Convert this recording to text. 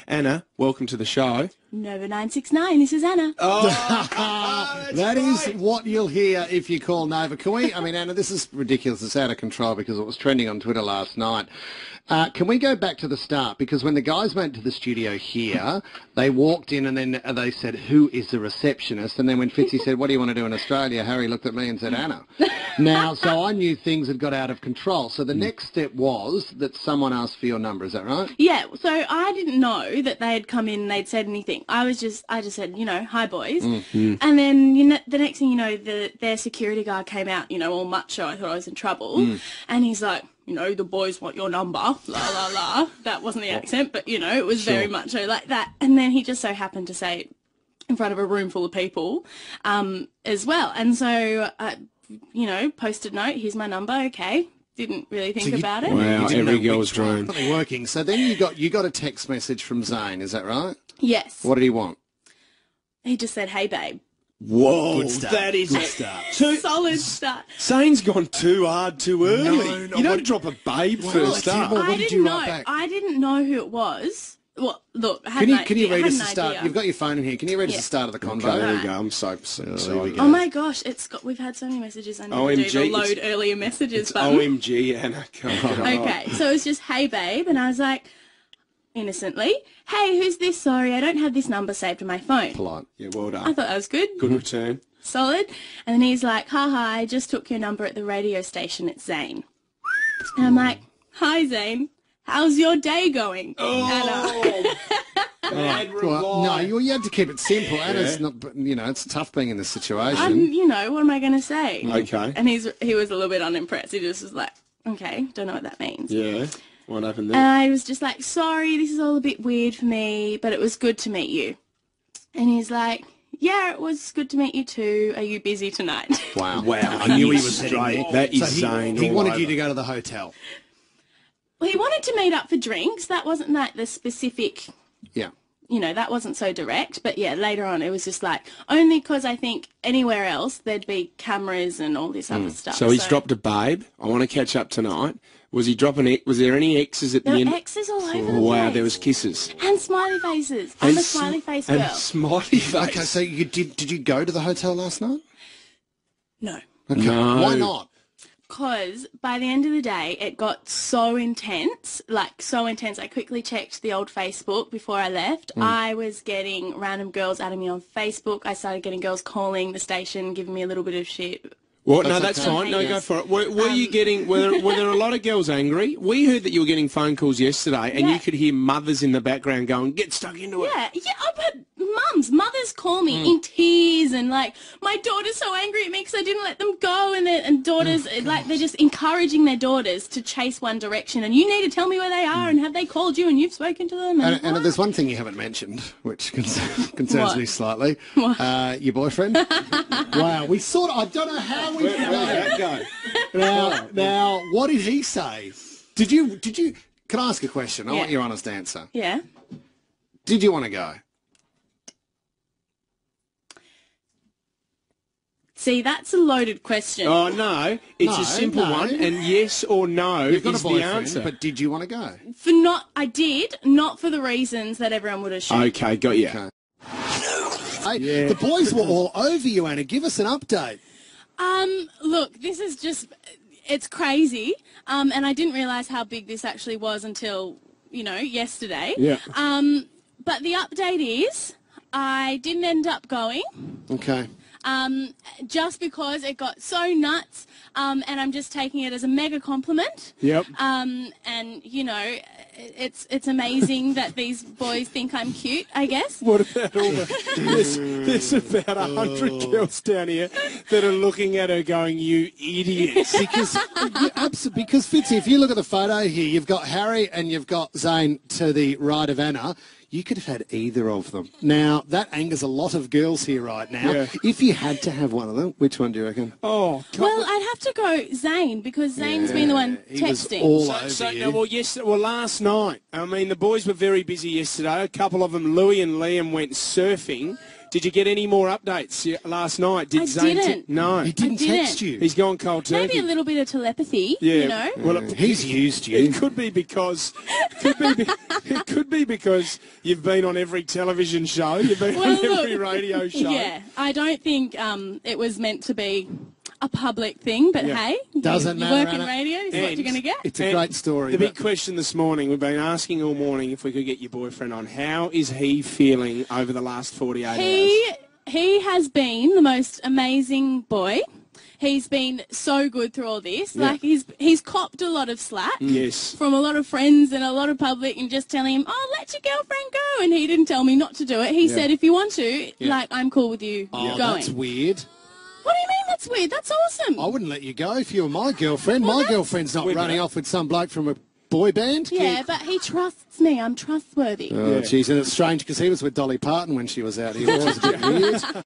Anna, welcome to the show. Nova 969, this is Anna. Oh, that is what you'll hear if you call Nova. Can we, I mean, Anna, this is ridiculous. It's out of control because it was trending on Twitter last night. Can we go back to the start? Because when the guys went to the studio here, they walked in and then they said, who is the receptionist? And then when Fitzy said, what do you want to do in Australia? Harry looked at me and said, Anna. Now, so I knew things had got out of control. So the next step was that someone asked for your number. Is that right? Yeah, so I didn't know that they had come in and they'd said anything. I just said, you know, hi boys. And then, you know, the next thing you know, their security guard came out, you know, all macho. I thought I was in trouble. And he's like, you know, the boys want your number, la, la, la. That wasn't the accent, but, you know, it was very much so like that. And then he just so happened to say it in front of a room full of people as well. And so, you know, posted note, here's my number, okay. Didn't really think about it. Wow, every girl's dream. Working. So then you got a text message from Zayn, is that right? Yes. What did he want? He just said, hey, babe. Whoa, Good start. that is Good start. Solid start. Zayn's gone too hard too early. No, you don't drop a babe first up. What did you write back? I didn't know who it was. Well, look, I had Can you read us the start? idea. You've got your phone in here. Can you read us the start of the convo? Okay, there we go. I'm so sorry. Oh my gosh, we've had so many messages. I need to do the load earlier messages button. OMG, Anna. Come on. Okay, so it was just, hey babe, and I was like, innocently, hey, who's this? Sorry, I don't have this number saved in my phone. Polite. Yeah, well done. I thought that was good. Good return. Solid. And then he's like, hi, I just took your number at the radio station. It's Zayn. And I'm like, hi Zayn, how's your day going? Oh. Well, no, you had to keep it simple. Anna's not, you know, it's tough being in this situation. You know, what am I going to say? Okay. And he was a little bit unimpressed. He just was like, okay, don't know what that means. Yeah. What happened there? And I was just like, sorry, this is all a bit weird for me, but it was good to meet you. And he's like, yeah, it was good to meet you too. Are you busy tonight? Wow. I knew he was straight. That is Zayn. He wanted you to go to the hotel. Well, he wanted to meet up for drinks. That wasn't like the specific... Yeah. You know, that wasn't so direct. But, yeah, later on it was just like, only because I think anywhere else there'd be cameras and all this other stuff. So he's dropped a babe. I want to catch up tonight. Was he dropping? Was there any X's at the end? There were X's all over the place. Wow, there was kisses. And smiley faces. I'm a smiley face girl. And smiley face. Okay, so did you go to the hotel last night? No. Okay. No. Why not? Because by the end of the day, it got so intense, like so intense. I quickly checked the old Facebook before I left. I was getting random girls adding me on Facebook. I started getting girls calling the station, giving me a little bit of shit. Well, no, that's fine. No, go for it. Were you getting? Were there a lot of girls angry? We heard that you were getting phone calls yesterday, and you could hear mothers in the background going, "Get stuck into it." Yeah. I've had mothers call me in tears and like, my daughter's so angry at me because I didn't let them go, and daughters like they're just encouraging their daughters to chase one direction, and you need to tell me where they are, and have they called you, and you've spoken to them. And there's one thing you haven't mentioned, which concerns me slightly. What? Your boyfriend. Wow, I don't know how we Where'd that go? Now, what did he say? Did you? Can I ask a question? I want your honest answer. Yeah. Did you want to go? See, that's a loaded question. Oh no, it's a simple one, and yes or no You've got is a boyfriend, the answer. but did you want to go? I did, not for the reasons that everyone would assume. Okay, got you. Okay. Hey, the boys were all over you, Anna. Give us an update. Look, this is just, it's crazy, and I didn't realise how big this actually was until, you know, yesterday. Yeah. But the update is, I didn't end up going. Okay. Just because it got so nuts, and I'm just taking it as a mega compliment. Yep. And you know, it's amazing that these boys think I'm cute, I guess. What about all the... There's about 100 girls down here that are looking at her going, you idiot. Because Fitzy, if you look at the photo here, you've got Harry and you've got Zayn to the right of Anna. You could have had either of them. Now, that angers a lot of girls here right now. Yeah. If you had to have one of them, which one do you reckon? Oh, God. Well, I'd have to go Zayn, because Zayn's been the one texting. Was all over you. Last night, I mean, the boys were very busy yesterday. A couple of them, Louie and Liam, went surfing. Did you get any more updates last night? Did I Zayn didn't. No. He didn't text you. He's gone cold turkey. Maybe a little bit of telepathy, Yeah. you know. Well, He's used you. it could be because it could be because you've been on every television show, you've been on every radio show. Yeah, I don't think it was meant to be a public thing, but hey, Doesn't you matter, work in Anna. radio, is what you're going to get. It's a great story. The big but- question this morning, we've been asking all morning if we could get your boyfriend on. How is he feeling over the last 48 hours? He has been the most amazing boy. He's been so good through all this. Yeah. Like he's copped a lot of slack Yes. from a lot of friends and a lot of public, and just telling him, "Oh, let your girlfriend go," and he didn't tell me not to do it. He said, "If you want to, like, I'm cool with you Oh, going." that's weird. What do you mean that's weird? That's awesome. I wouldn't let you go if you were my girlfriend. My girlfriend's not running off with some bloke from a boy band. Yeah, but he trusts me. I'm trustworthy. Oh, jeez, and it's strange because he was with Dolly Parton when she was out here. It was a bit weird.